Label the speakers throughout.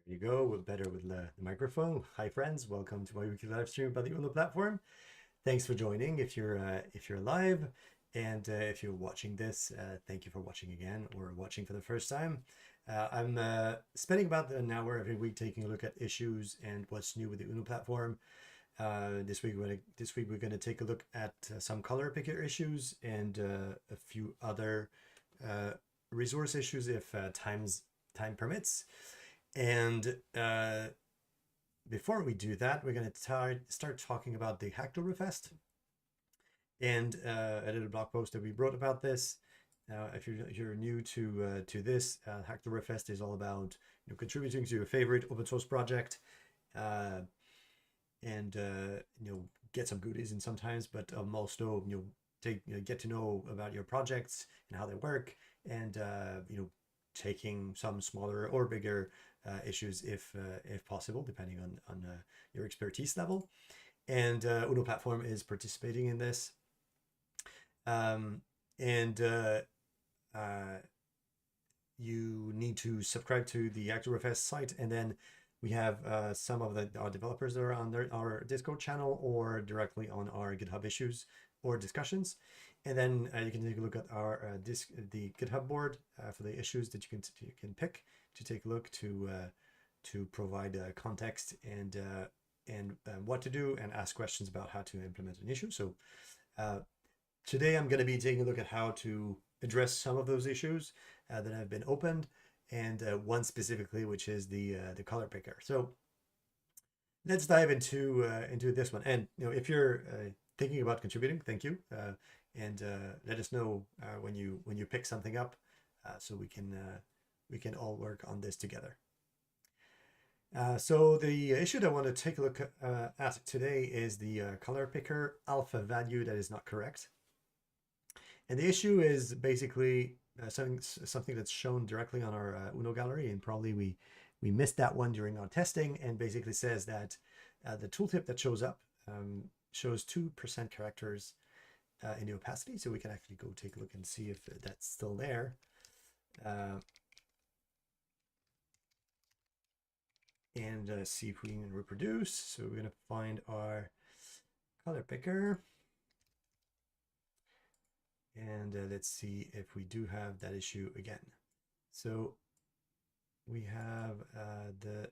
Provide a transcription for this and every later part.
Speaker 1: There you go, with better with the microphone. Hi friends, welcome to my weekly live stream about the Uno platform. Thanks for joining if you're live, and if you're watching this, thank you for watching again or watching for the first time. I'm spending about an hour every week taking a look at issues and what's new with the Uno platform. This week we're going to take a look at some ColorPicker issues and a few other resource issues if time permits. And before we do that, we're going to start talking about the Hacktoberfest and a little blog post that we wrote about this. If you're new to this, Hacktoberfest is all about contributing to your favorite open source project, and get some goodies in sometimes, but also get to know about your projects and how they work, and taking some smaller or bigger issues if possible, depending on your expertise level. And Uno platform is participating in this. You need to subscribe to the Hacktoberfest site, and then we have some of our developers that are on our Discord channel or directly on our GitHub issues or discussions. And then you can take a look at our the GitHub board for the issues that you can pick to take a look to provide context and what to do and ask questions about how to implement an issue. So today I'm going to be taking a look at how to address some of those issues that have been opened, and one specifically, which is the ColorPicker. So let's dive into this one. And if you're thinking about contributing, thank you, and let us know when you pick something up, so we can all work on this together. So the issue that I want to take a look at today is the ColorPicker alpha value that is not correct. And the issue is basically something that's shown directly on our Uno gallery, and probably we missed that one during our testing, and basically says that the tooltip that shows up shows 2% characters in the opacity. So we can actually go take a look and see if that's still there. And see if we can reproduce. So we're going to find our ColorPicker. And let's see if we do have that issue again. So we have the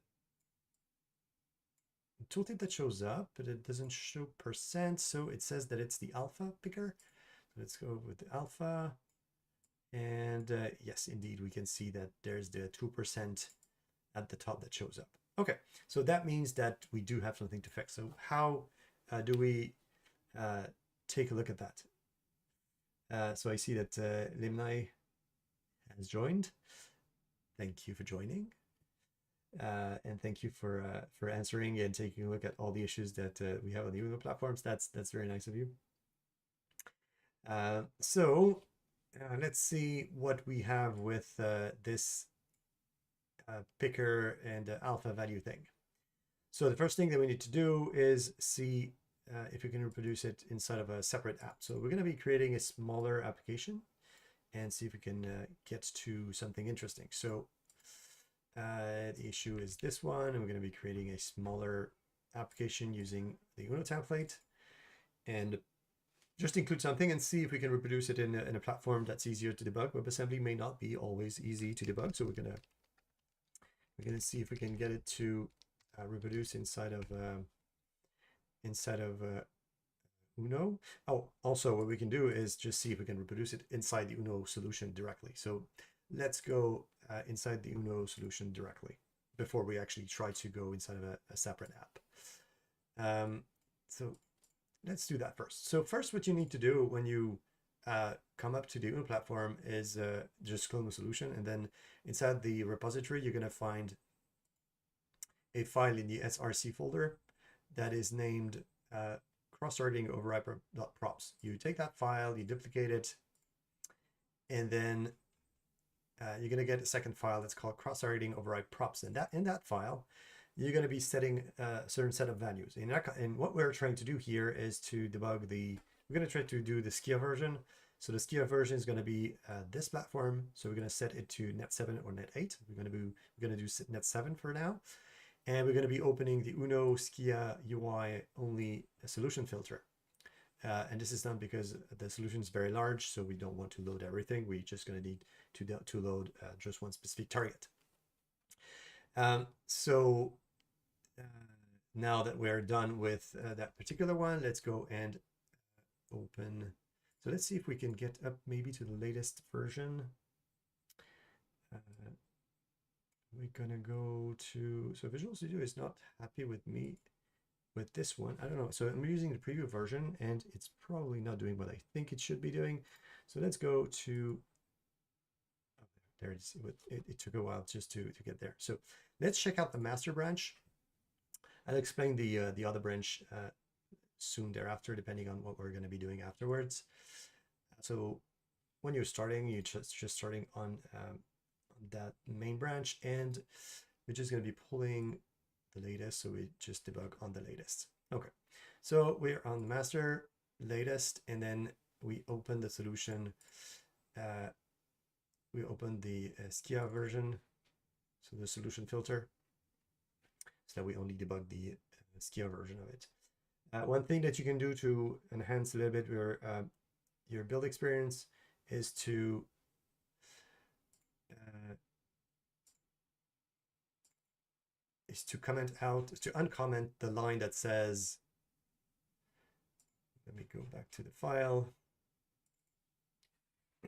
Speaker 1: tooltip that shows up, but it doesn't show percent. So it says that it's the alpha picker. So let's go with the alpha. And yes, indeed, we can see that there's the 2% at the top that shows up. Okay, so that means that we do have something to fix. So how do we take a look at that? So I see that Limnai has joined. Thank you for joining. And thank you for answering and taking a look at all the issues that we have on the Uno platforms. That's very nice of you. So let's see what we have with this picker and alpha value thing. So the first thing that we need to do is see if we can reproduce it inside of a separate app. So we're going to be creating a smaller application and see if we can get to something interesting. So the issue is this one, and we're going to be creating a smaller application using the Uno template, and just include something and see if we can reproduce it in a platform that's easier to debug. WebAssembly may not be always easy to debug, so we're gonna see if we can get it to reproduce inside of Uno. Oh, also what we can do is just see if we can reproduce it inside the Uno solution directly. So let's go inside the Uno solution directly before we actually try to go inside of a separate app. So let's do that first. So first, what you need to do when you come up to the Uno platform is just clone the solution, and then inside the repository, you're going to find a file in the src folder that is named cross-targeting override.props. You take that file, you duplicate it, and then you're going to get a second file that's called cross-targeting override props. And in that file, you're going to be setting a certain set of values. And what we're trying to do here is to debug we're going to try to do the Skia version. So the Skia version is going to be this platform. So we're going to set it to Net 7 or Net 8. We're going to do Net 7 for now. And we're going to be opening the Uno Skia UI only solution filter. And this is done because the solution is very large, so we don't want to load everything. We're just going to need to load just one specific target. So now that we're done with that particular one, let's go and open. So let's see if we can get up maybe to the latest version. We're gonna go to, so Visual Studio is not happy with me with this one. I don't know. So I'm using the preview version and it's probably not doing what I think it should be doing. So let's go to, oh, there it is. It took a while just to get there. So let's check out the master branch. I'll explain the other branch soon thereafter, depending on what we're going to be doing afterwards. So when you're starting, you're just starting on that main branch, and we're just going to be pulling the latest. So we just debug on the latest. Okay, so we're on the master latest, and then we open the solution. We open the Skia version, so the solution filter, so that we only debug the Skia version of it. One thing that you can do to enhance a little bit your build experience is to uncomment the line that says, let me go back to the file,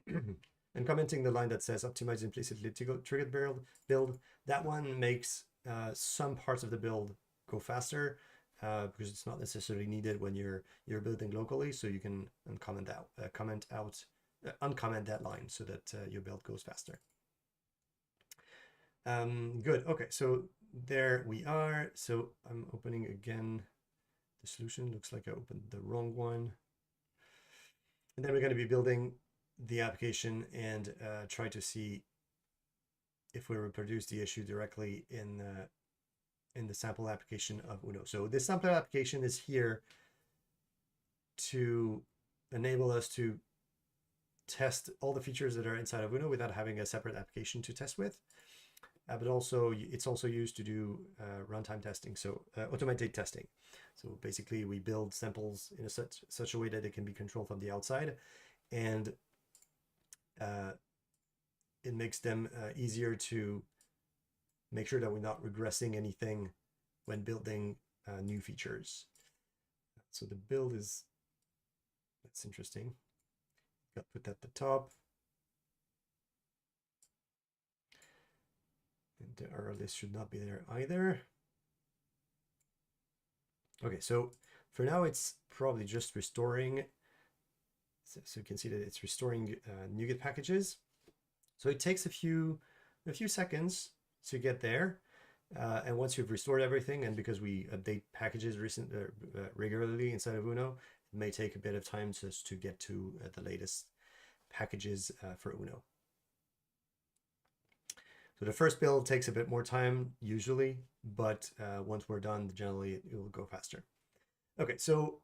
Speaker 1: and commenting the line that says optimize implicitly triggered build. That one makes some parts of the build go faster because it's not necessarily needed when you're building locally. So you can uncomment that line so that your build goes faster. Good. Okay, so there we are. So I'm opening again the solution. Looks like I opened the wrong one. And then we're going to be building the application and try to see if we reproduce the issue directly in the sample application of Uno. So this sample application is here to enable us to test all the features that are inside of Uno without having a separate application to test with. But also it's also used to do runtime testing, so automated testing. So basically we build samples in such a way that it can be controlled from the outside, and it makes them easier to make sure that we're not regressing anything when building new features. So the build is, that's interesting. Got put at the top. And the error list should not be there either. Okay, so for now it's probably just restoring. So you can see that it's restoring NuGet packages. So it takes a few seconds to get there. And once you've restored everything, and because we update packages regularly inside of Uno, it may take a bit of time just to get to the latest packages for Uno. So the first build takes a bit more time usually, but once we're done, generally it will go faster. Okay, so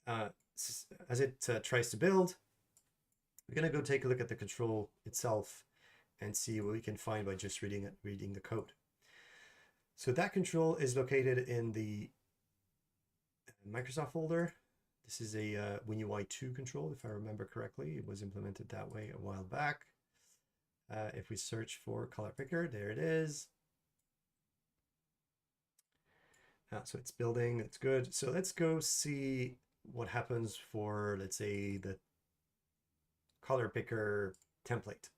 Speaker 1: as it tries to build, we're gonna go take a look at the control itself and see what we can find by just reading the code. So that control is located in the Microsoft folder. This is a WinUI 2 control, if I remember correctly. It was implemented that way a while back. If we search for ColorPicker, there it is. So it's building, it's good. So let's go see what happens for, let's say, the ColorPicker template.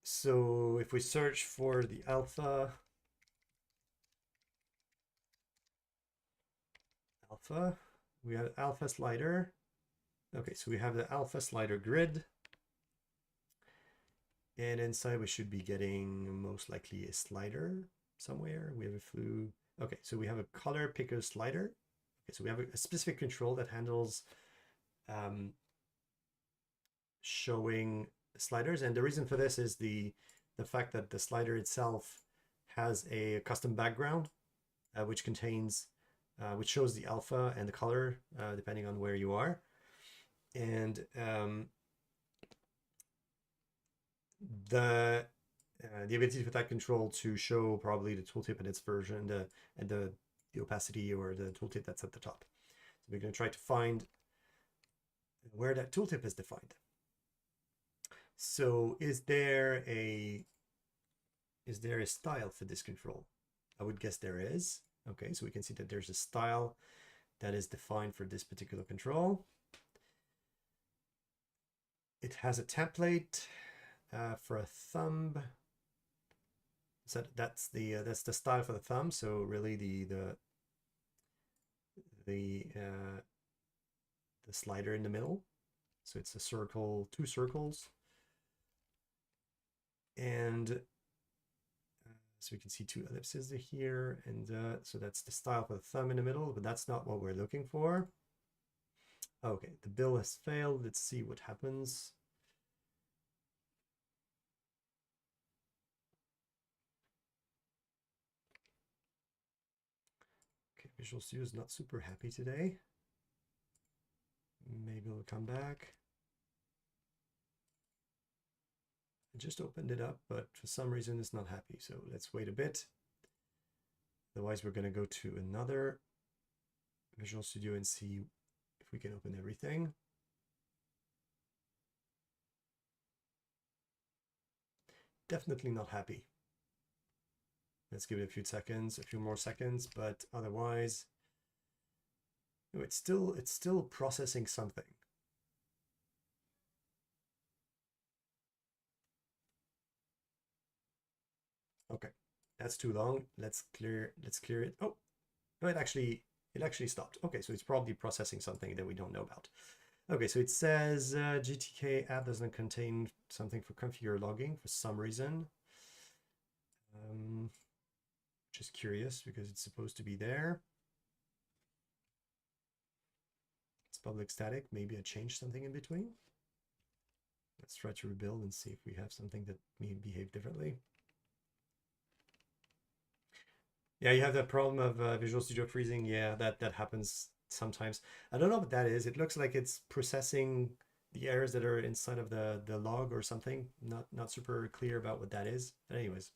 Speaker 1: So if we search for the alpha, we have alpha slider. Okay, so we have the alpha slider grid. And inside we should be getting most likely a slider somewhere. We have a flu. Okay, so we have a ColorPicker slider. Okay, so we have a specific control that handles showing sliders. And the reason for this is the fact that the slider itself has a custom background, which contains which shows the alpha and the color depending on where you are. And the ability for that control to show probably the tooltip and its version, and the opacity or the tooltip that's at the top. So we're going to try to find where that tooltip is defined. So is there a style for this control? I would guess there is. Okay, so we can see that there's a style that is defined for this particular control. It has a template for a thumb. So that's the style for the thumb. So really the slider in the middle. So it's a circle, 2 circles, and so we can see 2 ellipses here, and so that's the style for the thumb in the middle, but that's not what we're looking for. Okay, the bill has failed. Let's see what happens. Okay, Visual Studio is not super happy today. Maybe it'll come back. I just opened it up, but for some reason it's not happy. So let's wait a bit. Otherwise, we're going to go to another Visual Studio and see if we can open everything. Definitely not happy. Let's give it a few more seconds, but otherwise, it's still processing something. Okay, that's too long. Let's clear it. Oh, no, it actually stopped. Okay, so it's probably processing something that we don't know about. Okay, so it says GTK app doesn't contain something for configure logging for some reason. Just curious because it's supposed to be there. It's public static. Maybe I changed something in between. Let's try to rebuild and see if we have something that may behave differently. Yeah, you have that problem of Visual Studio freezing. Yeah, that happens sometimes. I don't know what that is. It looks like it's processing the errors that are inside of the log or something. Not super clear about what that is. But anyways.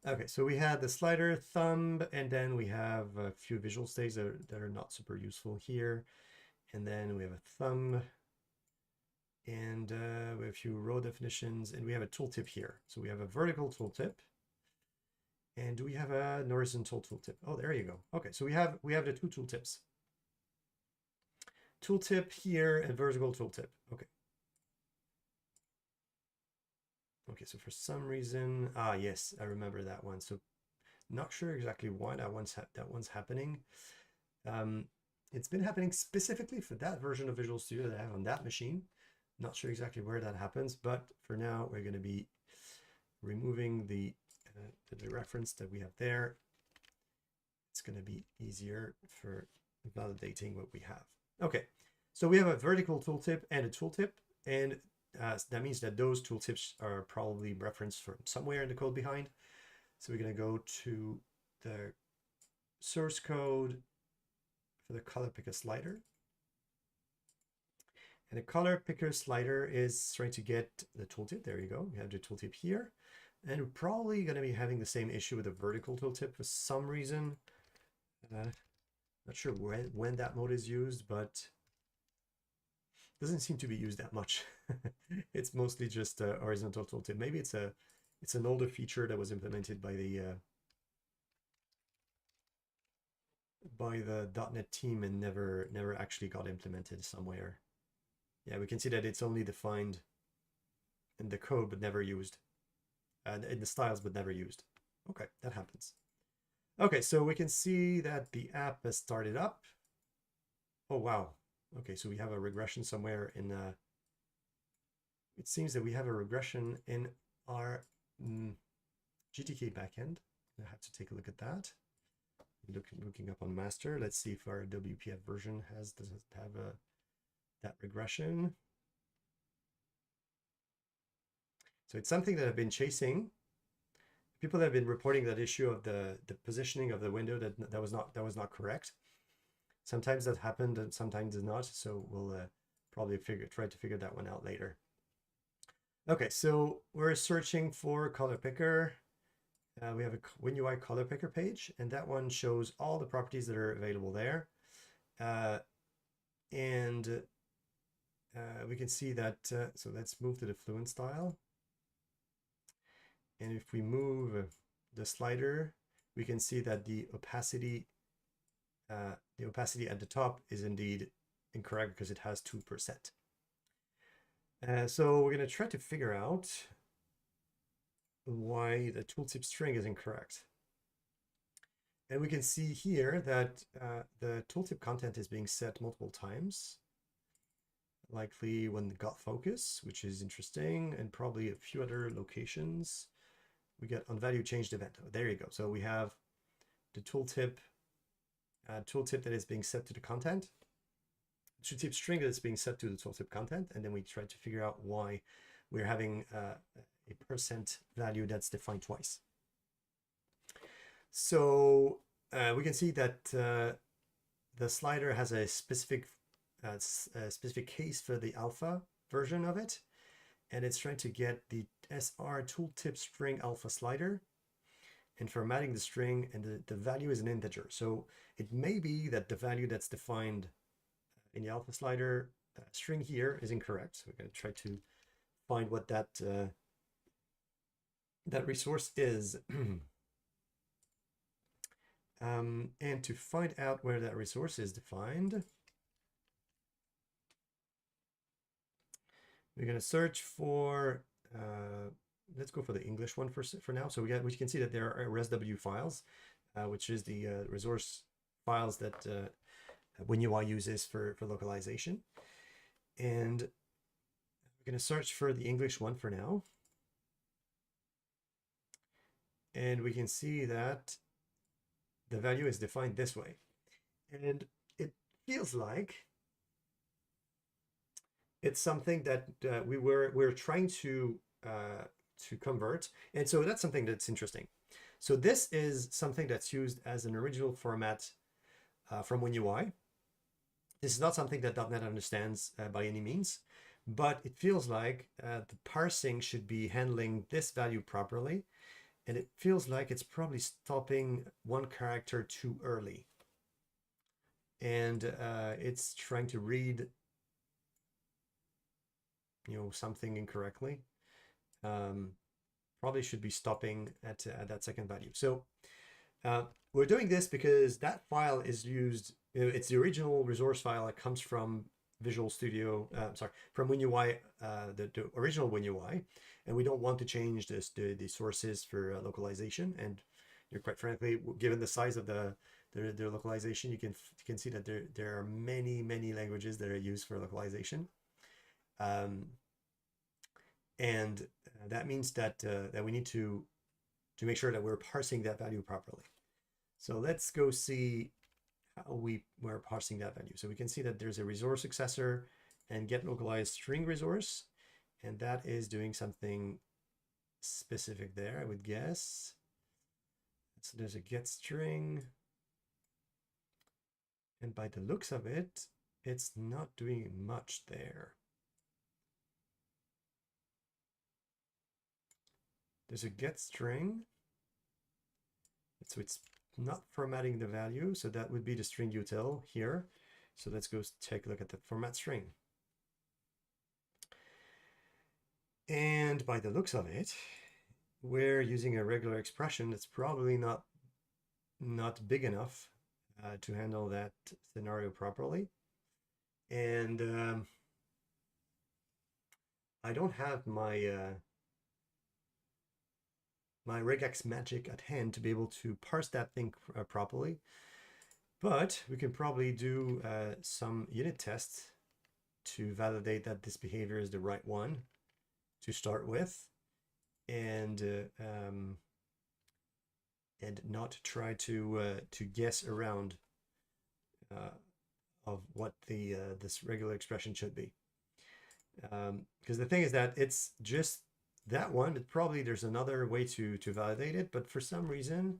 Speaker 1: Okay, so we had the slider, thumb, and then we have a few visual states that are not super useful here. And then we have a thumb, and we have a few row definitions, and we have a tooltip here. So we have a vertical tooltip. And do we have an horizontal tooltip? Oh, there you go. Okay, so we have the 2 tooltips. Tooltip here and vertical tooltip. Okay. Okay, so for some reason, yes, I remember that one. So not sure exactly why that one's happening. It's been happening specifically for that version of Visual Studio that I have on that machine. Not sure exactly where that happens, but for now we're going to be removing the reference that we have there. It's going to be easier for validating what we have. Okay, so we have a vertical tooltip and a tooltip, and that means that those tooltips are probably referenced from somewhere in the code behind. So we're going to go to the source code for the ColorPicker slider. And the ColorPicker slider is trying to get the tooltip. There you go. We have the tooltip here. And we're probably going to be having the same issue with the vertical tooltip for some reason. Not sure when that mode is used, but doesn't seem to be used that much. It's mostly just a horizontal tooltip. Maybe it's an older feature that was implemented by the .NET team and never actually got implemented somewhere. Yeah, we can see that it's only defined in the code but never used, and in the styles but never used. Okay, that happens. Okay, so we can see that the app has started up. Oh wow. Okay, so we have a regression somewhere in it seems that we have a regression in our GTK backend. I have to take a look at that. Looking up on master. Let's see if our WPF version does it have that regression. So it's something that I've been chasing. people have been reporting that issue of the positioning of the window that was not correct. Sometimes that happened and sometimes it's not. So we'll probably try to figure that one out later. Okay, so we're searching for ColorPicker. We have a WinUI ColorPicker page, and that one shows all the properties that are available there. And we can see that, so let's move to the fluent style. And if we move the slider, we can see that the opacity at the top is indeed incorrect because it has 2%. So we're going to try to figure out why the tooltip string is incorrect. And we can see here that the tooltip content is being set multiple times, likely when it got focus, which is interesting, and probably a few other locations. We get on value changed event. Oh, there you go. So we have the tooltip that is being set to the content, tooltip string that is being set to the tooltip content, and then we try to figure out why we're having a percent value that's defined twice. So we can see that the slider has a specific case for the alpha version of it, and it's trying to get the SR tooltip string alpha slider and formatting the string, and the value is an integer. So it may be that the value that's defined in the alpha slider string here is incorrect. So we're going to try to find what that resource is. And to find out where that resource is defined, we're going to search for, let's go for the English one for now. So we can see that there are resw files, which is the resource files that WinUI uses for localization. And we're going to search for the English one for now. And we can see that the value is defined this way. And it feels like it's something that we're trying to convert. And so that's something that's interesting. So this is something that's used as an original format from WinUI. This is not something that .NET understands by any means, but it feels like the parsing should be handling this value properly. And it feels like it's probably stopping one character too early. And it's trying to read, something incorrectly. Probably should be stopping at that second value. So we're doing this because that file is used, it's the original resource file that comes from Visual Studio, from WinUI, the original WinUI, and we don't want to change the sources for localization. And quite frankly, given the size of the localization, you can see that there are many languages that are used for localization, and that means that we need to make sure that we're parsing that value properly. So let's go see how we're parsing that value. So we can see that there's a resource successor and get localized string resource, and that is doing something specific there, I would guess. So there's a get string, and by the looks of it, it's not doing much there. There's a get string, so it's not formatting the value, so that would be the string util here. So let's go take a look at the format string. And by the looks of it, we're using a regular expression that's probably not big enough to handle that scenario properly. And I don't have my my regex magic at hand to be able to parse that thing properly, but we can probably do some unit tests to validate that this behavior is the right one to start with, and not try to guess around of what this regular expression should be, because the thing is that it's just that one, but probably there's another way to validate it, but for some reason,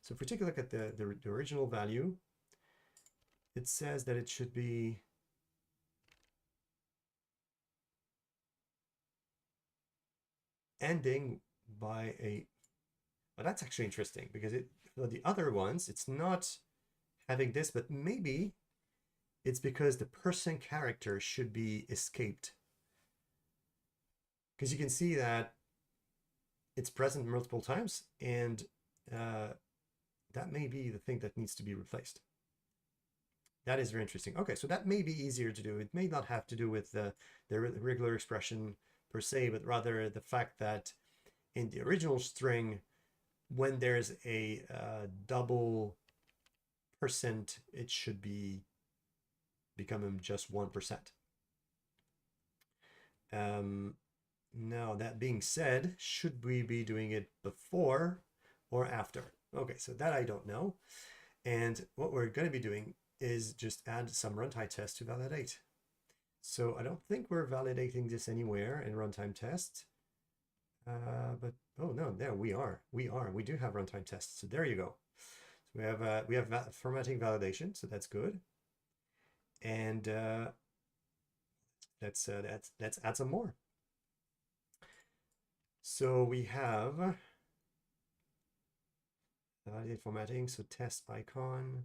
Speaker 1: so if we take a look at the original value, it says that it should be ending by a, well, that's actually interesting because the other ones, it's not having this, but maybe it's because the person character should be escaped. Because you can see that it's present multiple times, and that may be the thing that needs to be replaced. That is very interesting. Okay, so that may be easier to do. It may not have to do with the regular expression per se, but rather the fact that in the original string, when there's a double percent, it should be becoming just 1%. Now, that being said, should we be doing it before or after? Okay, so that I don't know. And what we're going to be doing is just add some runtime tests to validate. So I don't think we're validating this anywhere in runtime test. But oh no, there we are. We do have runtime tests. So there you go. So we have formatting validation, so that's good. And let's add some more. So we have validate formatting, so test icon.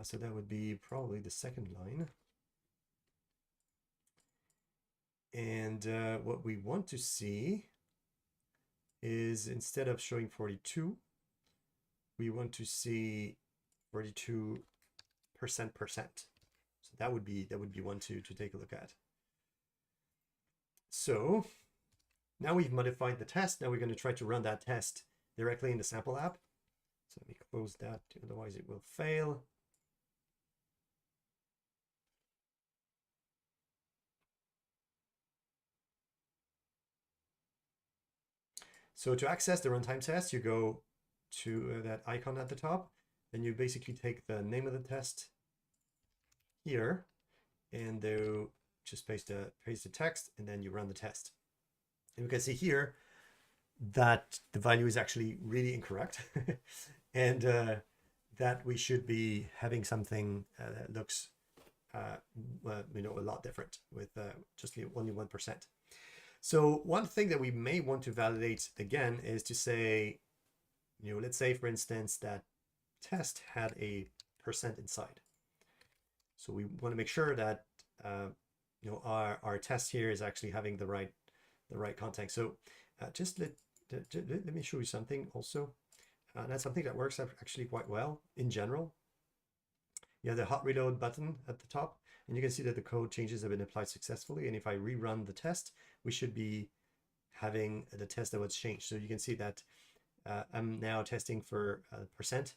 Speaker 1: So that would be probably the second line. And what we want to see is instead of showing 42, we want to see 42%. So that would be one to take a look at. So now we've modified the test. Now we're going to try to run that test directly in the sample app. So let me close that, otherwise it will fail. So to access the runtime test, you go to that icon at the top, and you basically take the name of the test here, and you just paste the text, and then you run the test. And we can see here that the value is actually really incorrect, and that we should be having something that looks a lot different with just only 1%. So one thing that we may want to validate again is to say, let's say for instance that test had a percent inside. So we want to make sure that our test here is actually having the right context. So just let me show you something also. That's something that works actually quite well in general. You have the hot reload button at the top, and you can see that the code changes have been applied successfully. And if I rerun the test, we should be having the test that was changed. So you can see that I'm now testing for percent,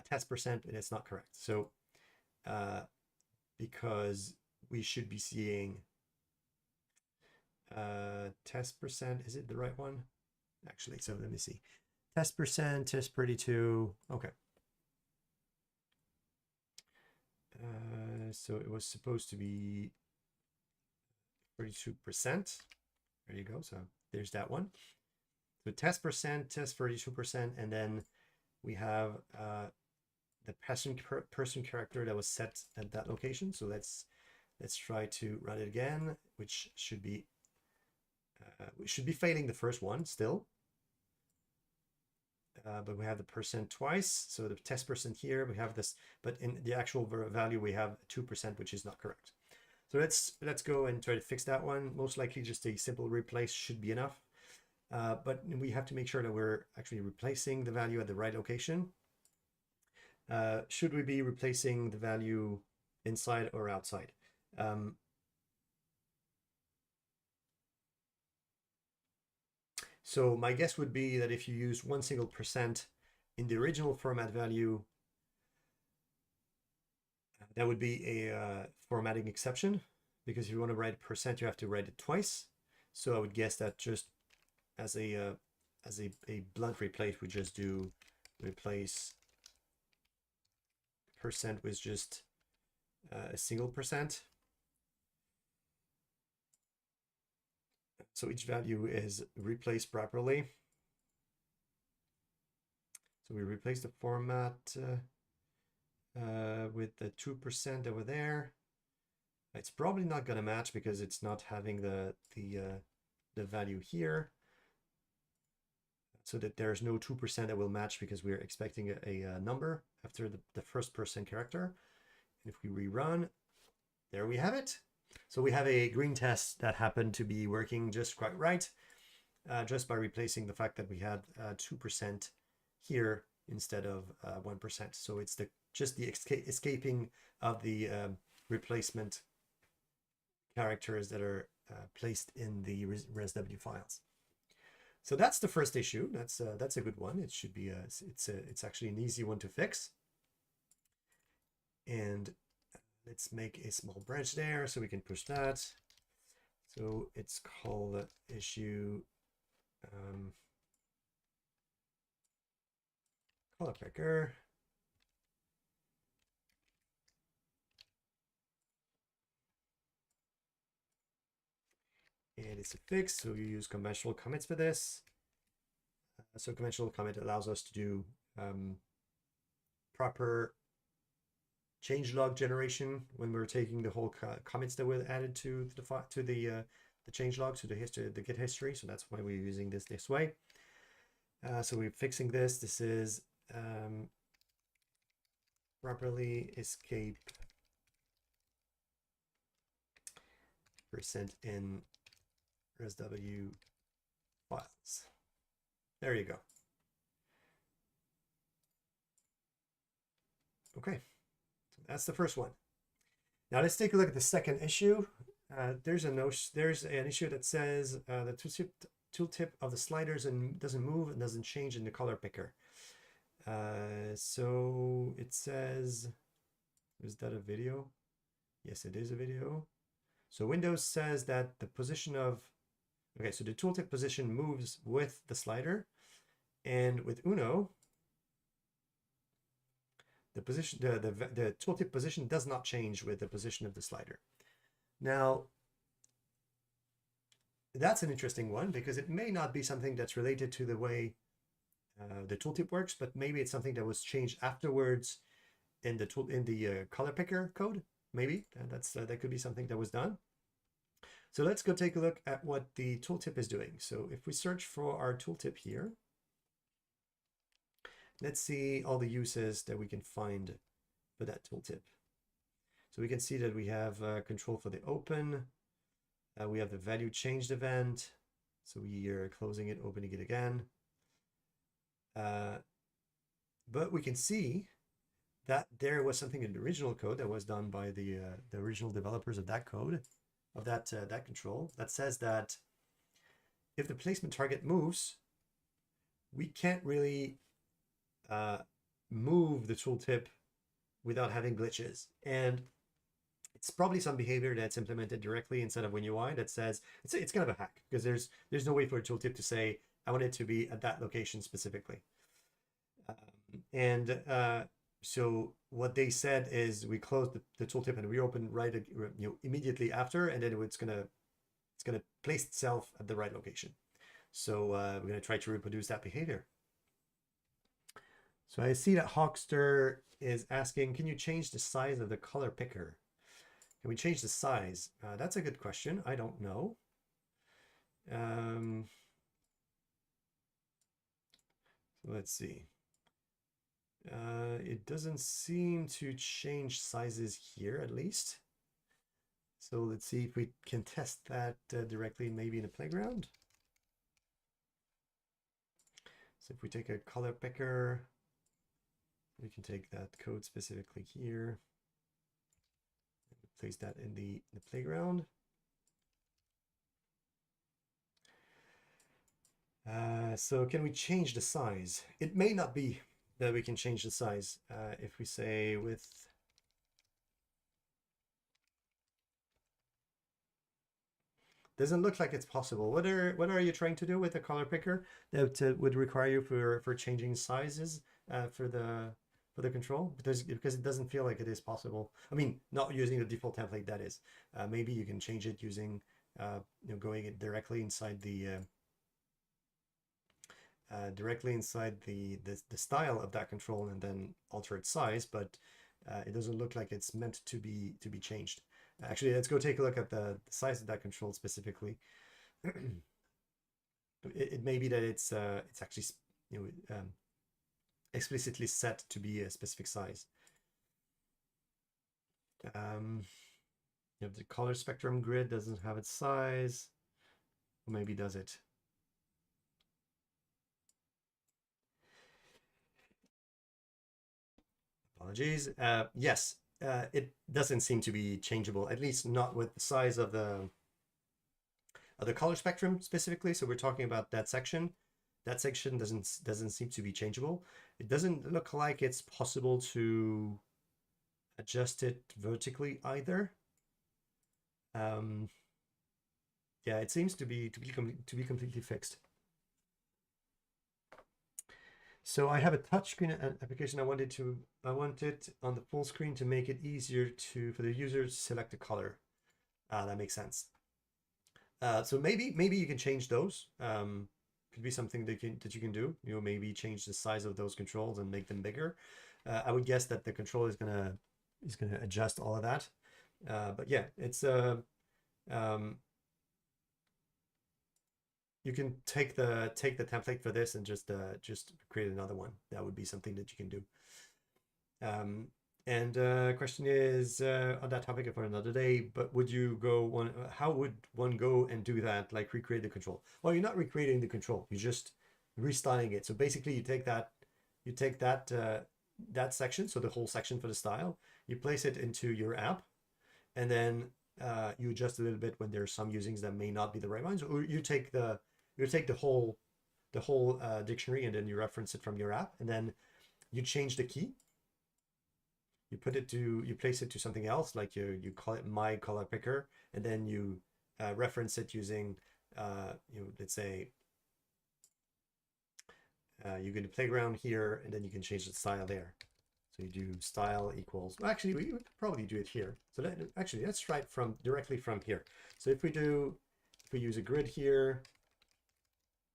Speaker 1: test percent, and it's not correct. So because we should be seeing test percent, is it the right one? Actually, so let me see. Test percent, test 32, okay. So it was supposed to be 32%. There you go. So there's that one. So test percent, test 32%, and then we have the person character that was set at that location. So let's try to run it again, which should be we should be failing the first one still. But we have the percent twice. So the test percent here, we have this, but in the actual value, we have 2%, which is not correct. So let's go and try to fix that one. Most likely just a simple replace should be enough. But we have to make sure that we're actually replacing the value at the right location. Should we be replacing the value inside or outside? So my guess would be that if you use 1 single percent in the original format value, that would be a formatting exception, because if you want to write percent, you have to write it twice. So I would guess that just as a blunt replace, we just do replace percent with just a single percent. So each value is replaced properly. So we replace the format with the 2% over there. It's probably not going to match because it's not having the value here. So that there's no 2% that will match because we're expecting a number after the first person character. And if we rerun, there we have it. So we have a green test that happened to be working just quite right, just by replacing the fact that we had 2% here instead of 1%. So it's just the escaping of the replacement characters that are placed in the resw files. So that's the first issue. That's a good one. It should be it's actually an easy one to fix. And let's make a small branch there so we can push that. So it's called issue ColorPicker. And it's a fix, so you use conventional commits for this. So conventional commit allows us to do proper changelog generation when we're taking the whole commits that were added to the changelog, to the history, the Git history. So that's why we're using this way. So we're fixing this. This is properly escape %in resw files. There you go. Okay, so that's the first one. Now let's take a look at the second issue. There's an issue that says the tooltip of the sliders doesn't move and doesn't change in the ColorPicker. So it says, is that a video? Yes, it is a video. So Windows says that the position of, okay, so the tooltip position moves with the slider, and with Uno, the position, the tooltip position does not change with the position of the slider. Now, that's an interesting one because it may not be something that's related to the way the tooltip works, but maybe it's something that was changed afterwards in the ColorPicker code. Maybe that could be something that was done. So let's go take a look at what the tooltip is doing. So if we search for our tooltip here, let's see all the uses that we can find for that tooltip. So we can see that we have control for the open. We have the value changed event. So we are closing it, opening it again. But we can see that there was something in the original code that was done by the original developers of that code, of that control, that says that if the placement target moves, we can't really move the tooltip without having glitches. And it's probably some behavior that's implemented directly inside of WinUI that says it's kind of a hack, because there's no way for a tooltip to say I want it to be at that location specifically. So what they said is we close the tooltip and reopen immediately after, and then it's gonna place itself at the right location. So we're gonna try to reproduce that behavior. So I see that Hawkster is asking, can you change the size of the ColorPicker? Can we change the size? That's a good question. I don't know. So let's see. It doesn't seem to change sizes here, at least. So let's see if we can test that directly, maybe in a playground. So if we take a ColorPicker, we can take that code specifically here, and place that in the playground. So can we change the size? It may not be that we can change the size. If we say with doesn't look like it's possible. What are you trying to do with the ColorPicker that would require you for changing sizes for the control? Because it doesn't feel like it is possible. I mean, not using the default template, that is. Maybe you can change it using going directly inside the style of that control and then alter its size, but it doesn't look like it's meant to be changed. Actually, let's go take a look at the size of that control specifically. It may be that it's actually explicitly set to be a specific size. The color spectrum grid doesn't have its size. Or maybe does it? Apologies. Yes, it doesn't seem to be changeable, at least not with the size of the color spectrum specifically. So we're talking about that section. That section doesn't seem to be changeable. It doesn't look like it's possible to adjust it vertically either. Yeah, it seems to be completely fixed. So I have a touchscreen application. I want it on the full screen to make it easier for the user to select a color. That makes sense. So maybe you can change those. Could be something that you can do. Maybe change the size of those controls and make them bigger. I would guess that the control is gonna adjust all of that. But yeah, it's you can take the template for this and just create another one. That would be something that you can do. And question is on that topic for another day, but would you go how would one go and do that, like recreate the control? Well, you're not recreating the control, you're just restyling it. So basically you take that that section, so the whole section for the style, you place it into your app, and then you adjust a little bit when there are some usings that may not be the right ones, or you take the whole dictionary and then you reference it from your app, and then you change the key. You place it to something else, like you call it my ColorPicker, and then you reference it using let's say you go to playground here, and then you can change the style there. So you do style equals, well, actually we would probably do it here. So let's try it directly from here. So if we use a grid here,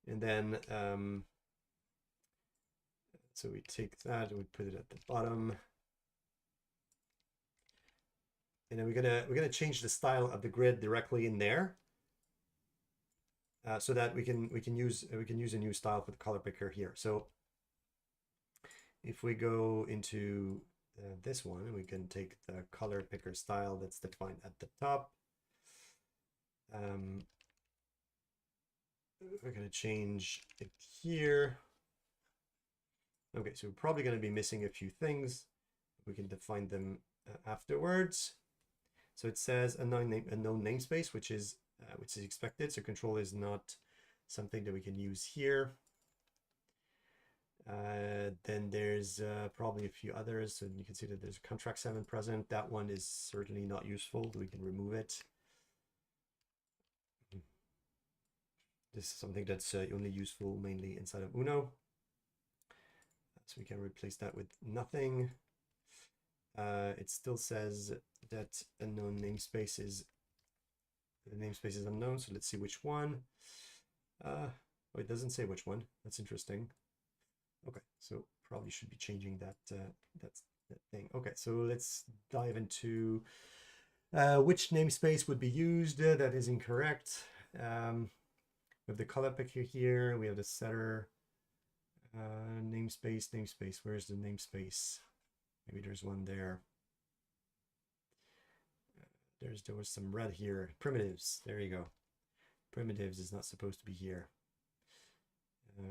Speaker 1: and then so we take that and we put it at the bottom, and then we're gonna change the style of the grid directly in there, so that we can use a new style for the ColorPicker here. So if we go into this one, we can take the ColorPicker style that's defined at the top. We're going to change it here. Okay, so we're probably going to be missing a few things. We can define them afterwards. So it says a known namespace, which is expected. So control is not something that we can use here. Then there's probably a few others. So you can see that there's contract 7 present. That one is certainly not useful. We can remove it. This is something that's only useful mainly inside of Uno. So we can replace that with nothing. It still says that unknown namespace is unknown. So let's see which one. Oh, it doesn't say which one. That's interesting. Okay, so probably should be changing that thing. Okay, so let's dive into which namespace would be used. That is incorrect. We have the ColorPicker here. We have the setter namespace. Where's the namespace? Maybe there's one there. There was some red here. Primitives. There you go. Primitives is not supposed to be here.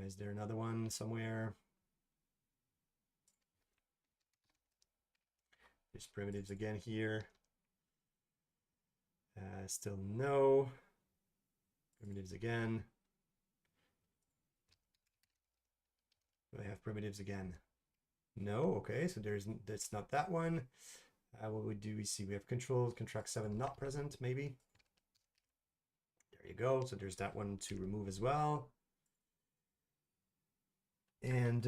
Speaker 1: Is there another one somewhere? There's primitives again here. Still no. Primitives again. Do I have primitives again? No. Okay, so that's not that one. What do we see? We have control, contract 7 not present, maybe. There you go. So there's that one to remove as well. And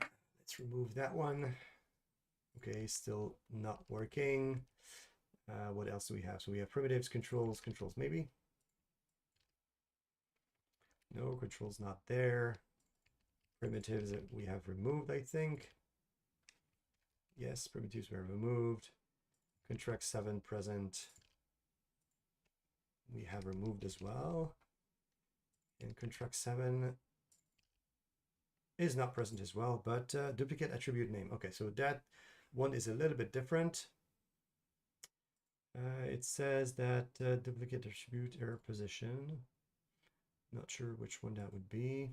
Speaker 1: let's remove that one. Okay, still not working. What else do we have? So we have primitives, controls, maybe. No, controls not there. Primitives that we have removed, I think. Yes, primitives were removed. Contract 7 present. We have removed as well. And contract 7 is not present as well, but duplicate attribute name. Okay, so that one is a little bit different. It says that duplicate attribute error position. Not sure which one that would be.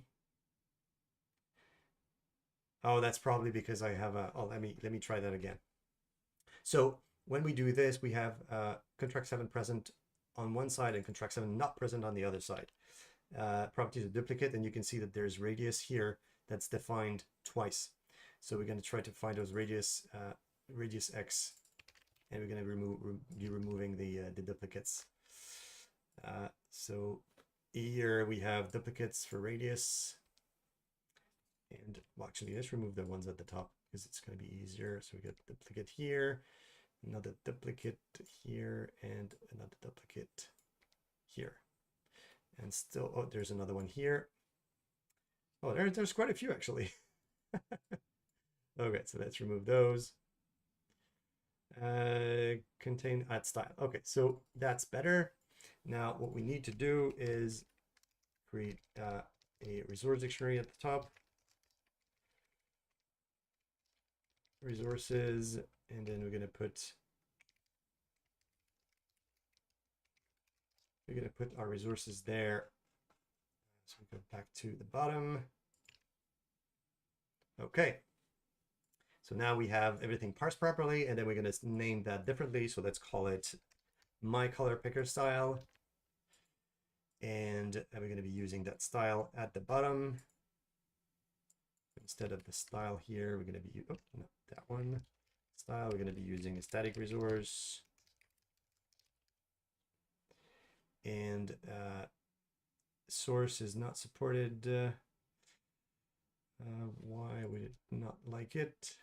Speaker 1: Oh, that's probably because I have a, oh, let me try that again. So when we do this, we have contract 7 present on one side and contract 7 not present on the other side. Properties of duplicate, and you can see that there's radius here that's defined twice. So we're going to try to find those radius x, and we're going to be removing the duplicates. So here we have duplicates for radius. And well, actually, let's remove the ones at the top because it's going to be easier. So we get duplicate here, another duplicate here, and another duplicate here. And still, oh, there's another one here. Oh, there's quite a few actually. Okay, so let's remove those. Contain add style. Okay, so that's better. Now what we need to do is create a resource dictionary at the top. Resources, and then we're going to put our resources there. So we go back to the bottom. Okay. So now we have everything parsed properly, and then we're going to name that differently. So let's call it my ColorPicker style. And we're going to be using that style at the bottom. Instead of the style here, we're going to be, oh, no, that one. Style, we're going to be using a static resource. And source is not supported. Why would it not like it?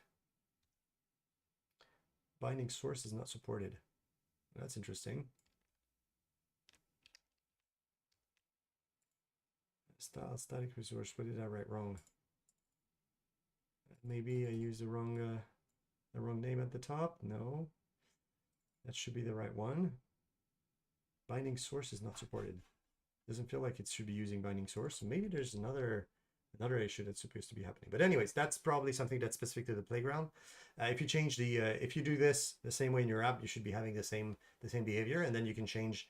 Speaker 1: Binding source is not supported. That's interesting. Style static resource. What did I write wrong? Maybe I used the wrong name at the top. No, that should be the right one. Binding source is not supported. Doesn't feel like it should be using binding source. So maybe there's another issue that's supposed to be happening. But anyways, that's probably something that's specific to the playground. If you change the if you do this the same way in your app, you should be having the same behavior, and then you can change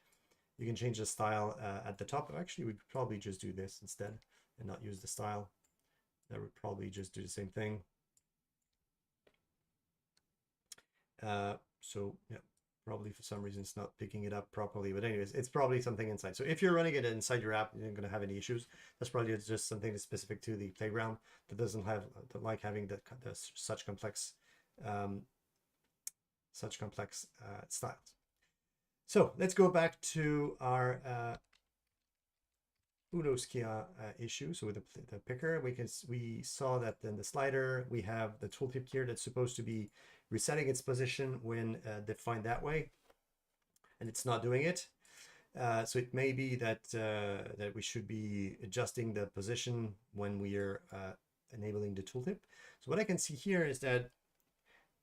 Speaker 1: the style at the top. Actually, we'd probably just do this instead and not use the style. That would probably just do the same thing. So yeah, probably for some reason it's not picking it up properly, but anyways, it's probably something inside. So if you're running it inside your app, you're not going to have any issues. That's probably just something that's specific to the playground that doesn't have like having such complex styles. So let's go back to our Uno-Skia issue. So with the picker, we saw that in the slider we have the tooltip here that's supposed to be resetting its position when defined that way, and it's not doing it. So it may be that that we should be adjusting the position when we are enabling the tooltip. So what I can see here is that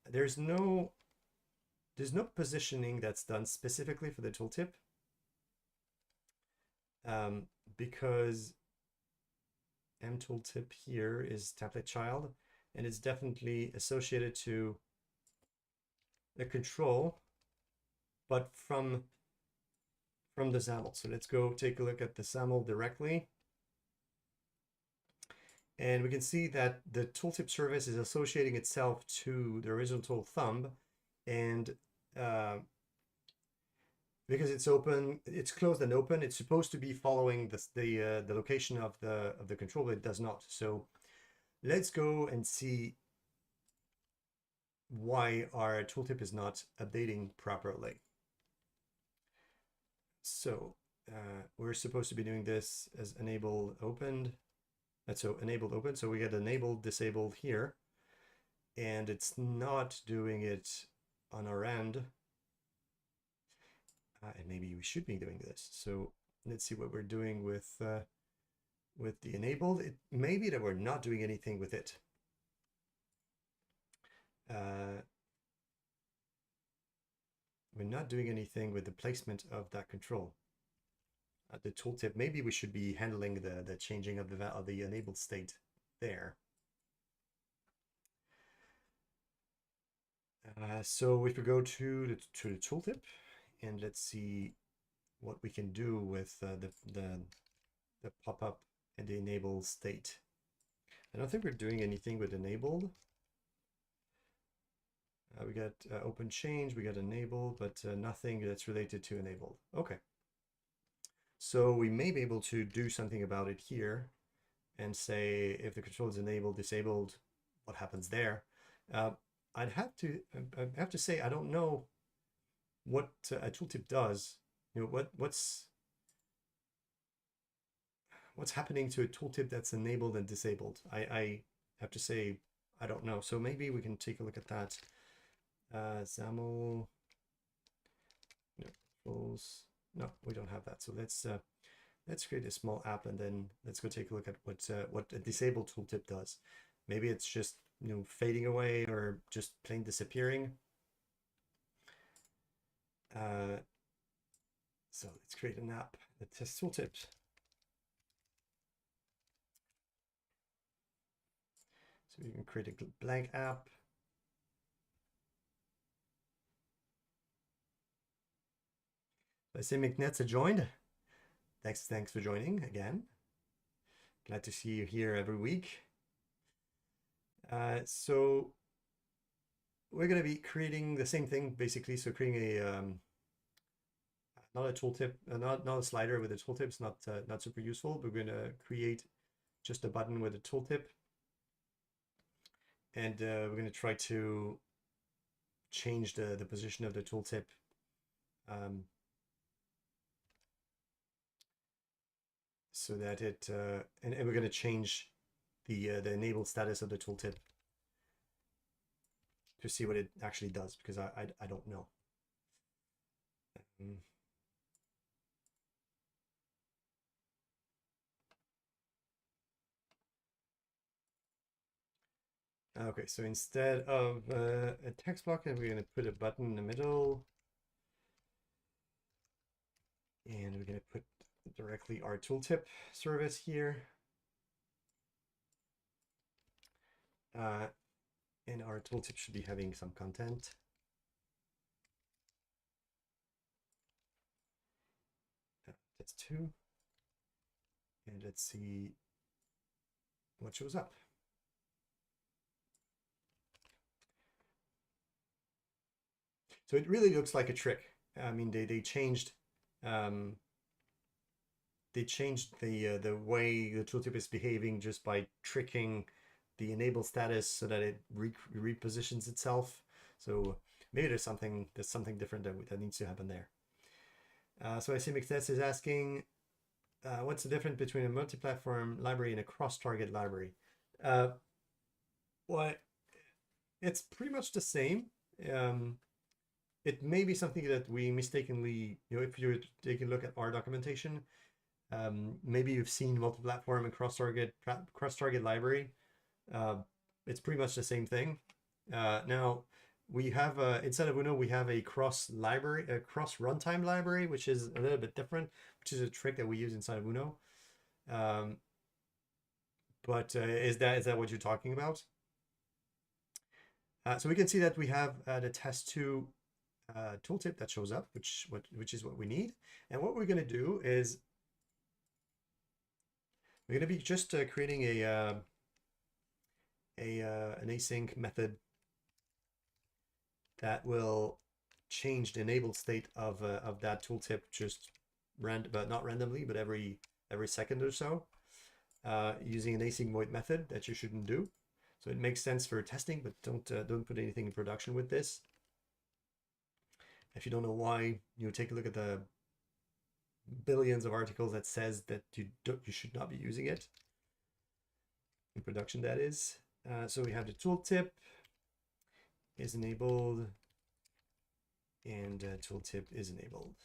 Speaker 1: there's no positioning that's done specifically for the tooltip. Because mTooltip here is template child, and it's definitely associated to the control, but from the XAML. So let's go take a look at the XAML directly. And we can see that the tooltip service is associating itself to the horizontal thumb, and because it's open, it's closed and open, it's supposed to be following the location of the control, but it does not. So let's go and see why our tooltip is not updating properly. So we're supposed to be doing this as enabled opened. So enabled open. So we get enabled disabled here, and it's not doing it on our end. And maybe we should be doing this. So let's see what we're doing with the enabled. It may be that we're not doing anything with it. We're not doing anything with the placement of that control. The tooltip, maybe we should be handling the changing of the enabled state there. So if we go to the tooltip, and let's see what we can do with the pop-up and the enable state. I don't think we're doing anything with enabled. We got open change, we got enabled, but nothing that's related to enabled. Okay. So we may be able to do something about it here and say if the control is enabled, disabled, what happens there? I'd have to say I don't know what a tooltip does. You know, what's happening to a tooltip that's enabled and disabled? I have to say I don't know. So maybe we can take a look at that. XAML, no, controls. No, we don't have that. So let's create a small app and then let's go take a look at what a disabled tooltip does. Maybe it's just fading away or just plain disappearing. So let's create an app that tests tooltips. So we can create a blank app. I see McNets joined. Thanks for joining again. Glad to see you here every week. So we're going to be creating the same thing basically. So creating a not a tooltip, not a slider with a tooltip. It's not super useful. But we're going to create just a button with a tooltip, and we're going to try to change the position of the tooltip. So that it and we're going to change the enabled status of the tooltip to see what it actually does, because I don't know. Okay, so instead of a text block, we're going to put a button in the middle, and we're going to put directly our tooltip service here. And our tooltip should be having some content. That's 2. And let's see what shows up. So it really looks like a trick. I mean, they changed the way the tooltip is behaving just by tricking the enable status so that it repositions itself. So maybe there's something different that needs to happen there. So I see McTest is asking, what's the difference between a multi-platform library and a cross-target library? Well, it's pretty much the same. It may be something that we mistakenly, if you take a look at our documentation, maybe you've seen multi-platform and cross-target library. It's pretty much the same thing. Now we have inside of Uno we have a cross runtime library, which is a little bit different, which is a trick that we use inside of Uno. But is that what you're talking about? So we can see that we have the test2 tooltip that shows up, which is what we need. And what we're going to do is we're going to be just creating an async method that will change the enabled state of that tooltip but not randomly, but every second or so, using an async void method that you shouldn't do. So it makes sense for testing, but don't put anything in production with this. If you don't know why, take a look at the billions of articles that says that you should not be using it in production, that is. So we have the tooltip is enabled and tooltip is enabled.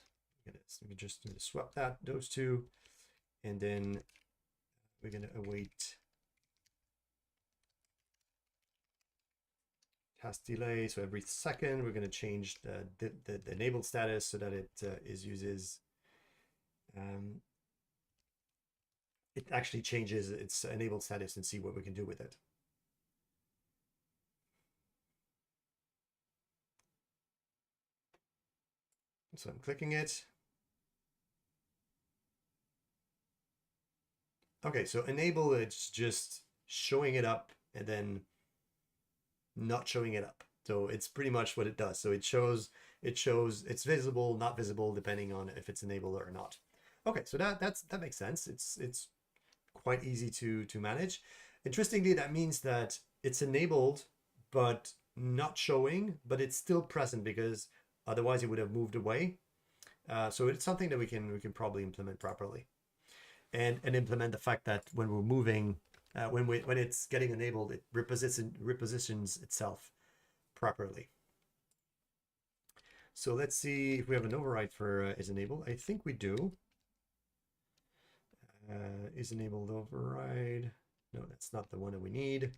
Speaker 1: we can just swap those two, and then we're going to await task delay. So every second, we're going to change the enabled status so that it it actually changes its enabled status and see what we can do with it. So I'm clicking it. Okay, so enable, it's just showing it up and then not showing it up. So it's pretty much what it does. So it shows it's visible, not visible, depending on if it's enabled or not. Okay, so that makes sense. It's quite easy to manage. Interestingly, that means that it's enabled but not showing, but it's still present because otherwise it would have moved away. So it's something that we can probably implement properly, and implement the fact that when we're moving, when it's getting enabled, it repositions itself properly. So let's see if we have an override for is enabled. I think we do. Is enabled override. No, that's not the one that we need.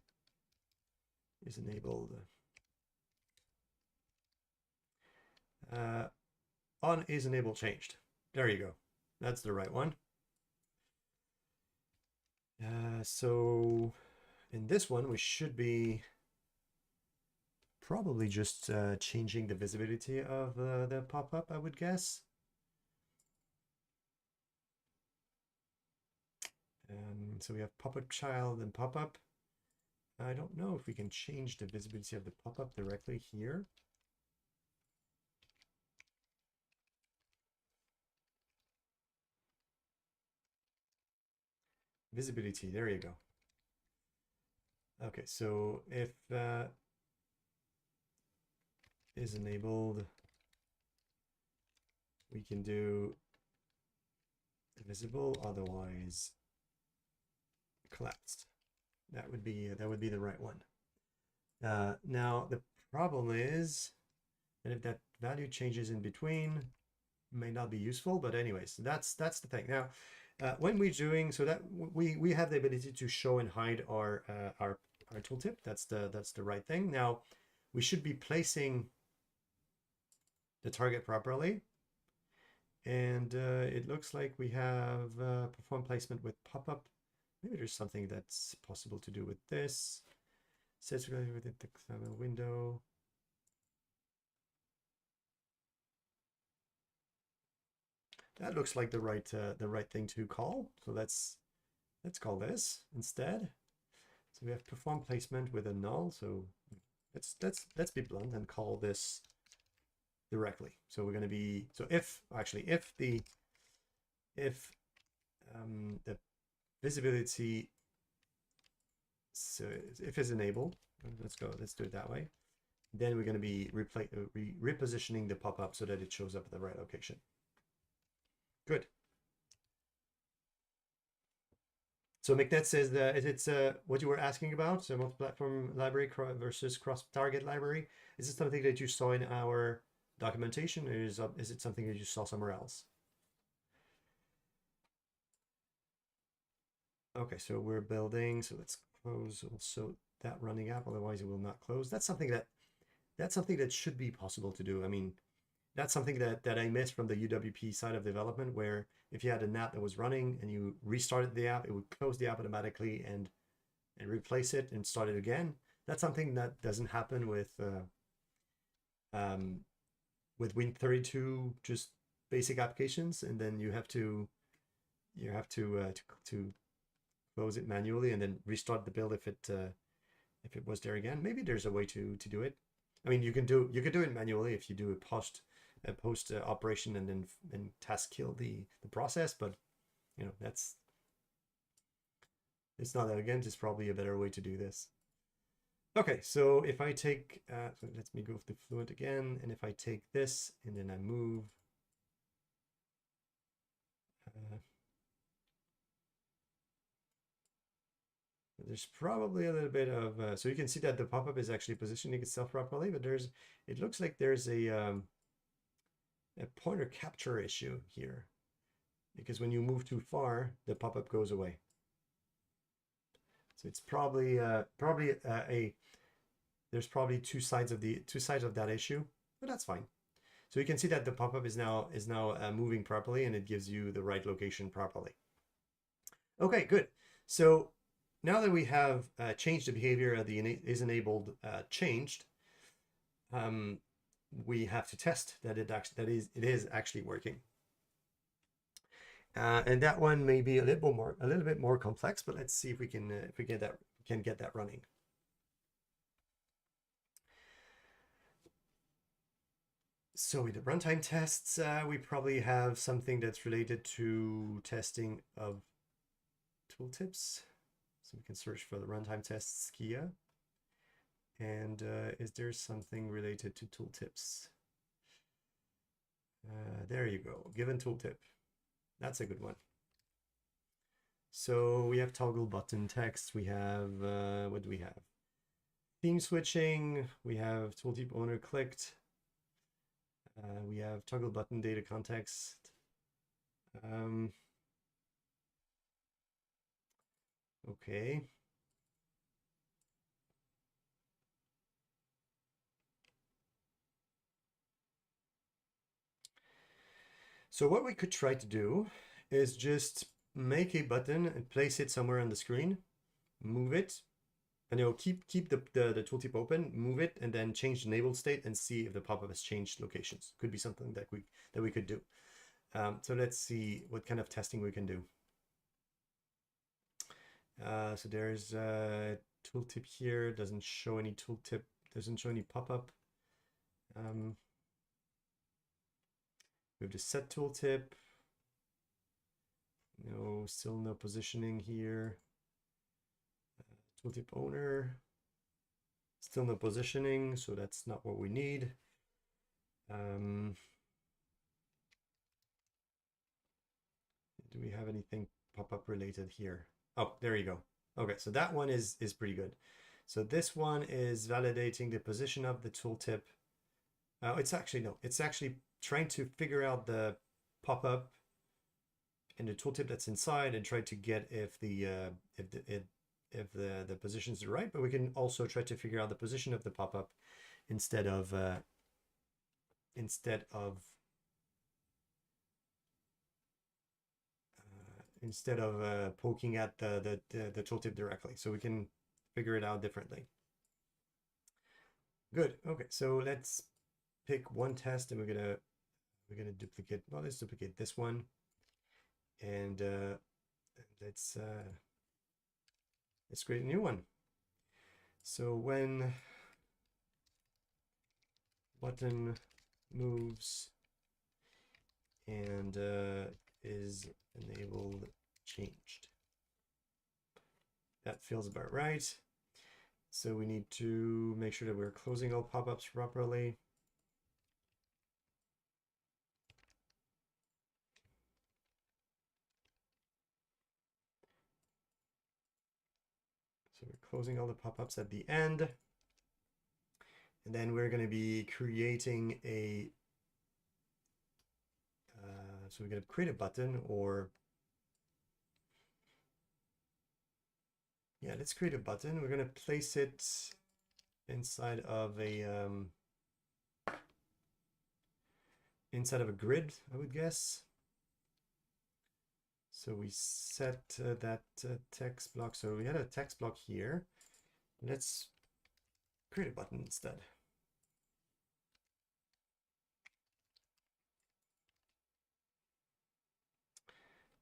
Speaker 1: Is enabled. On is enabled changed. There you go. That's the right one. So in this one, we should be probably just changing the visibility of the pop-up, I would guess. So we have pop-up child and pop-up. I don't know if we can change the visibility of the pop-up directly here. Visibility, there you go. Okay, so if is enabled, we can do visible, otherwise collapsed. That would be the right one. Now the problem is that if that value changes in between, may not be useful. But anyways, that's the thing. Now, when we're doing so that we have the ability to show and hide our tooltip. That's the right thing. Now, we should be placing the target properly. And it looks like we have perform placement with pop-up. Maybe there's something that's possible to do with this. Sets within the window. That looks like the right thing to call. So let's call this instead. So we have perform placement with a null. So let's be blunt and call this directly. So we're going to be if the visibility, so if is enabled, let's do it that way. Then we're going to be repositioning the pop-up so that it shows up at the right location. Good. So McNet says that it's what you were asking about, so multi-platform library versus cross-target library. Is it something that you saw in our documentation, or is it something that you saw somewhere else? Okay, so we're building, so let's close also that running app, otherwise it will not close. That's something that should be possible to do. I mean, that's something that I missed from the UWP side of development, where if you had an app that was running and you restarted the app, it would close the app automatically and replace it and start it again. That's something that doesn't happen with Win32, just basic applications, and then you have to close it manually and then restart the build if it was there again. Maybe there's a way to do it. I mean, you can do it manually if you do a post operation and then task kill the process, but you know, it's not elegant. It's probably a better way to do this. Okay, so if I take so let me go to Fluent again, and if I take this and then I move there's probably a little bit of so you can see that the pop-up is actually positioning itself properly, but it looks like there's a a pointer capture issue here, because when you move too far, the pop-up goes away. So it's probably there's probably two sides of that issue, but that's fine. So you can see that the pop-up is now moving properly, and it gives you the right location properly. Okay, good. So now that we have changed the behavior of the is enabled changed, we have to test that it is actually working. And that one may be a little bit more complex, but let's see if we can get that running. So with the runtime tests, we probably have something that's related to testing of tooltips. So we can search for the runtime tests Skia. And is there something related to tooltips? There you go, given tooltip. That's a good one. So we have toggle button text. We have, what do we have? Theme switching. We have tooltip owner clicked. We have toggle button data context. Okay. So what we could try to do is just make a button and place it somewhere on the screen, move it, and keep the tooltip open, move it, and then change the enabled state and see if the pop-up has changed locations. Could be something that we could do. So let's see what kind of testing we can do. So there's a tooltip here, doesn't show any tooltip, doesn't show any pop-up. We have the set tooltip. No, still no positioning here. Tooltip owner. Still no positioning, so that's not what we need. Do we have anything pop-up related here? Oh, there you go. Okay, so that one is pretty good. So this one is validating the position of the tooltip. It's actually trying to figure out the pop-up and the tooltip that's inside and try to get if the positions are right. But we can also try to figure out the position of the pop-up instead of poking at the tooltip directly. So we can figure it out differently. Good. Okay, so let's pick one test, and we're gonna duplicate. Well, let's duplicate this one, and let's create a new one. So when button moves and is enabled changed. That feels about right. So we need to make sure that we're closing all pop-ups properly. So we're closing all the pop-ups at the end. And then we're going to be creating a, so we're going to create a button, or, yeah, let's create a button. We're going to place it inside of a, grid, I would guess. So we set that text block. So we had a text block here. Let's create a button instead.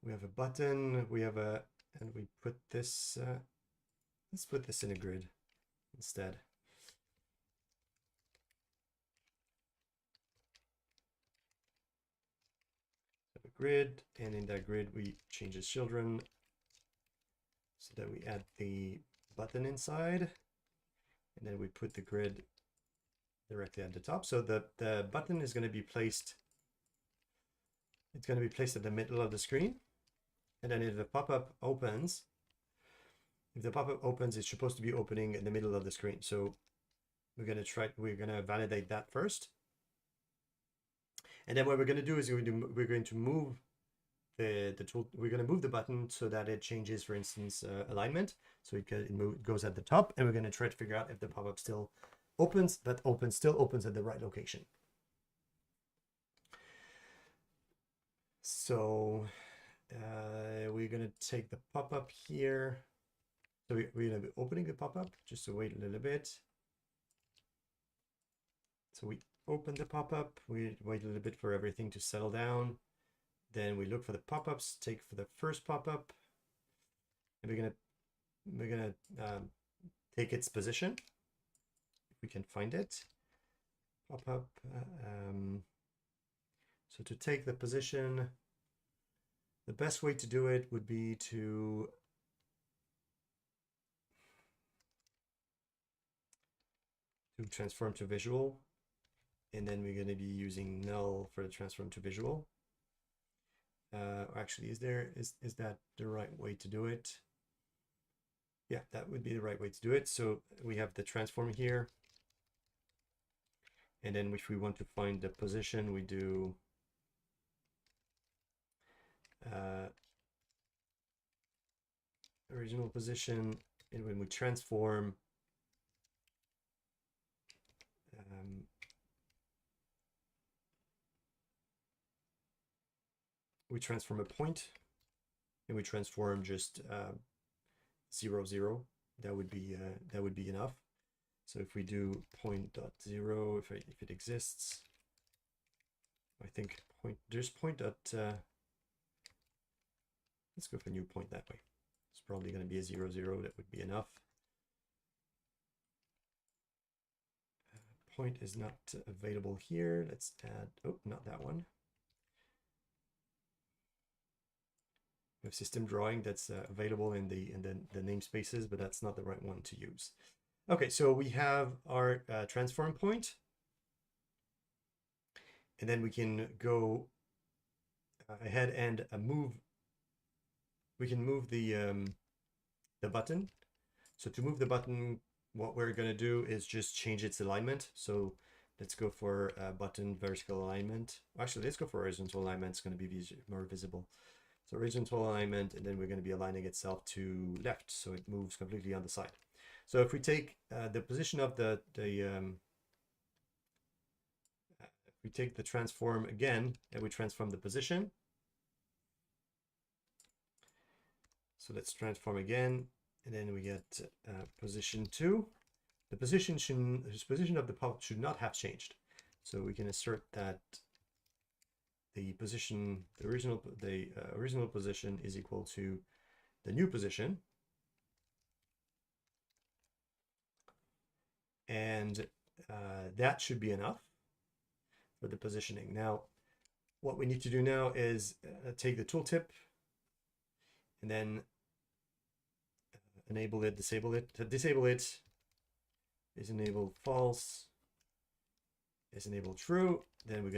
Speaker 1: We have a button, and we put this, let's put this in a grid instead. A grid, and in that grid we change the children so that we add the button inside, and then we put the grid directly at the top. So the button is going to be placed, it's going to be placed at the middle of the screen, and then if the pop-up opens, it's supposed to be opening in the middle of the screen. So we're going to validate that first. And then what we're going to do is we're going to move the tool. We're going to move the button so that it changes, for instance, alignment. So it goes at the top, and we're going to try to figure out if the pop-up still opens. Still opens at the right location. So we're going to take the pop-up here. So we're going to be opening the pop-up, just to wait a little bit. So we open the pop-up, we wait a little bit for everything to settle down. Then we look for the pop-ups, take for the first pop-up, and we're gonna take its position, if we can find it. Pop-up. So to take the position, the best way to do it would be to transform to visual, and then we're going to be using null for the transform to visual. Actually, is that the right way to do it? Yeah, that would be the right way to do it. So we have the transform here, and then if we want to find the position, we do original position, and when we transform, we transform a point, and we transform just 0, 0. That would be enough. So if we do point.0, if it exists, I think there's point dot. Let's go for a new point that way. It's probably going to be a 0, 0. That would be enough. Point is not available here. Let's add. Oh, not that one. We have system drawing that's available in the namespaces, but that's not the right one to use. Okay, so we have our transform point, and then we can go ahead and move. We can move the button. So to move the button, what we're going to do is just change its alignment. So let's go for button vertical alignment. Actually, let's go for horizontal alignment. It's going to be more visible. So horizontal alignment, and then we're going to be aligning itself to left, so it moves completely on the side. So if we take the position of if we take the transform again, and we transform the position. So let's transform again, and then we get position 2. The position of the pop should not have changed. So we can assert that the position, the original position is equal to the new position. And that should be enough for the positioning. Now, what we need to do now is take the tooltip and then enable it, disable it. To disable it is enable false, is enable true. Then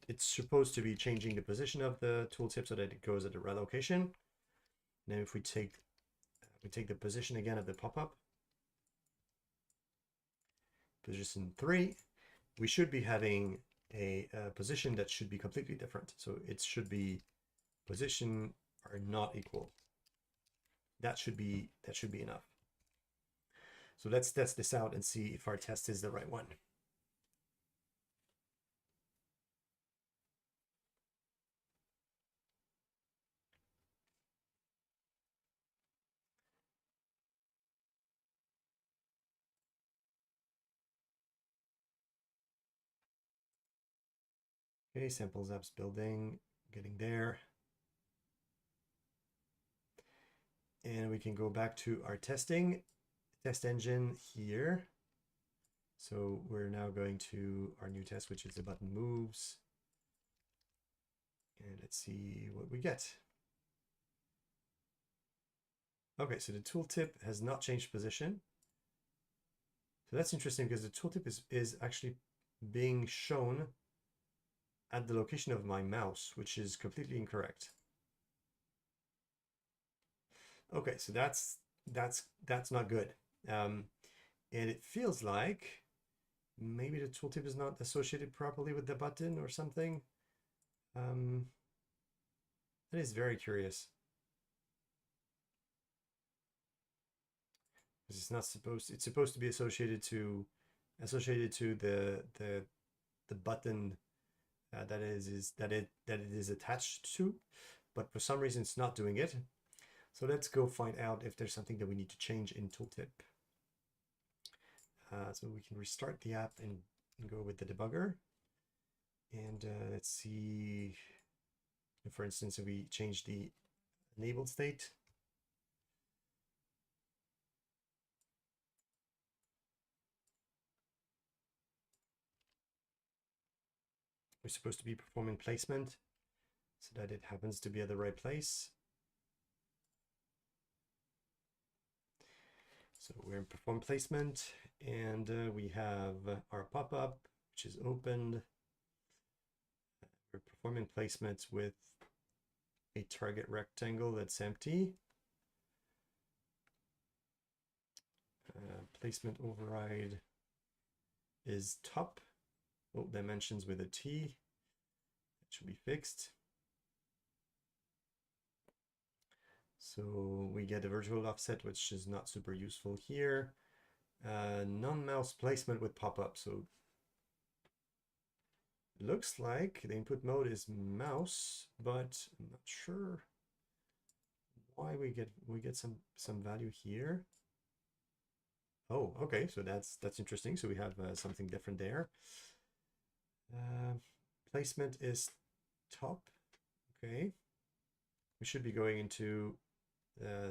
Speaker 1: it's supposed to be changing the position of the tooltip so that it goes at the right location. Now, if we take the position again of the pop-up, position 3, we should be having a position that should be completely different. So it should be position are not equal. That should be enough. So let's test this out and see if our test is the right one. Okay, samples apps building, getting there. And we can go back to our test engine here. So we're now going to our new test, which is the button moves. And let's see what we get. Okay, so the tooltip has not changed position. So that's interesting because the tooltip is actually being shown at the location of my mouse, which is completely incorrect. Okay, so that's not good. And it feels like maybe the tooltip is not associated properly with the button or something. That is very curious. It's not supposed. It's supposed to be associated to the button that it is attached to, but for some reason it's not doing it. So let's go find out if there's something that we need to change in Tooltip. So we can restart the app and go with the debugger. And let's see, for instance, if we change the enabled state. We're supposed to be performing placement so that it happens to be at the right place. So we're in perform placement, and we have our pop-up, which is opened. We're performing placements with a target rectangle that's empty. Placement override is top. Oh, dimensions with a T. That should be fixed. So we get a virtual offset, which is not super useful here. Non-mouse placement with pop-up. So it looks like the input mode is mouse, but I'm not sure why we get some value here. Oh, okay, so that's interesting. So we have something different there. Placement is top. Okay, we should be going into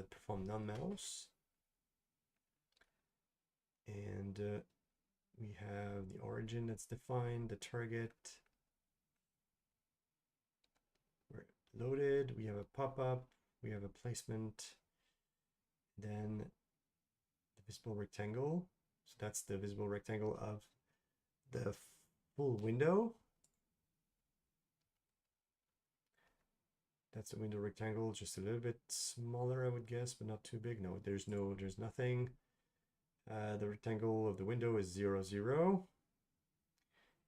Speaker 1: perform non-mouse, and we have the origin that's defined, the target. We're loaded. We have a pop-up. We have a placement. Then the visible rectangle. So that's the visible rectangle of the full window. That's a window rectangle, just a little bit smaller, I would guess, but not too big. No, there's nothing. The rectangle of the window is 0, 0.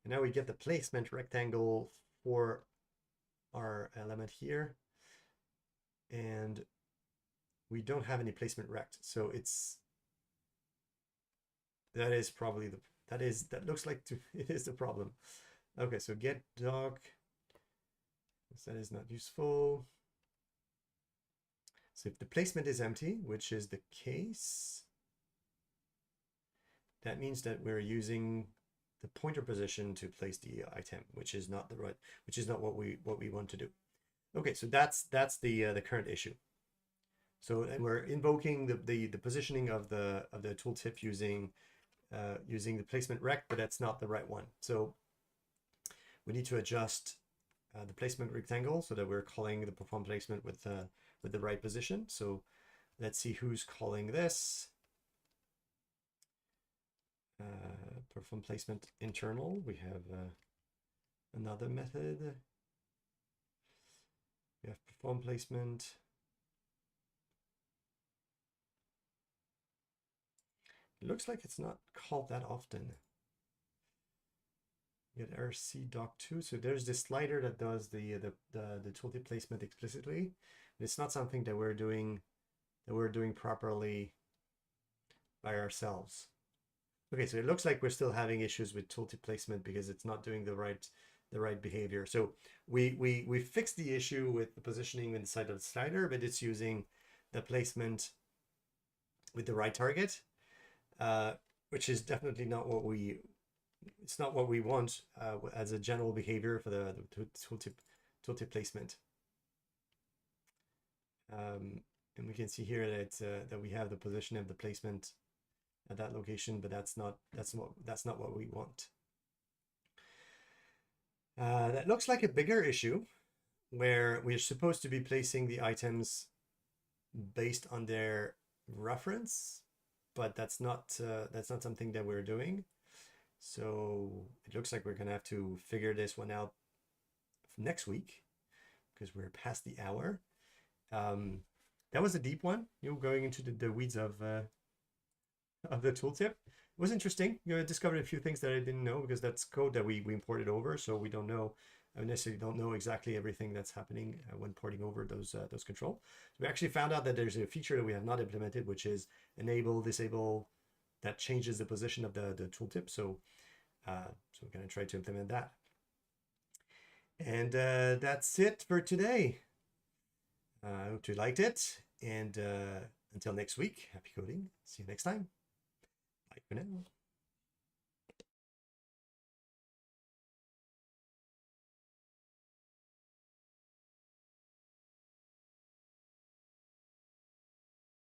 Speaker 1: And now we get the placement rectangle for our element here. And we don't have any placement rect. So that is probably that looks like it is the problem. Okay, so get doc. That is not useful. So if the placement is empty, which is the case, that means that we're using the pointer position to place the item, which is not what we want to do. Okay, so that's the current issue. So we're invoking the positioning of the tooltip using the placement rect, but that's not the right one. So we need to adjust the placement rectangle so that we're calling the perform placement with the right position. So let's see who's calling this. Perform placement internal. We have another method. We have perform placement. It looks like it's not called that often. We get RC doc 2. So there's this slider that does the tooltip placement explicitly. It's not something that we're doing properly by ourselves. Okay, so it looks like we're still having issues with tooltip placement because it's not doing the right behavior. So we fixed the issue with the positioning inside of the slider, but it's using the placement with the right target, which is definitely not what we want as a general behavior for the tooltip placement. And we can see here that we have the position of the placement at that location, but that's not what we want. That looks like a bigger issue where we're supposed to be placing the items based on their reference, but that's not something that we're doing. So it looks like we're gonna have to figure this one out next week because we're past the hour. That was a deep one, going into the weeds of the tooltip. It was interesting. Discovered a few things that I didn't know because that's code that we imported over, so we don't know necessarily don't know exactly everything that's happening when porting over those control. So we actually found out that there's a feature that we have not implemented, which is enable, disable, that changes the position of the tooltip. So we're going to try to implement that. And that's it for today. I hope you liked it. And until next week, happy coding. See you next time. Bye for now.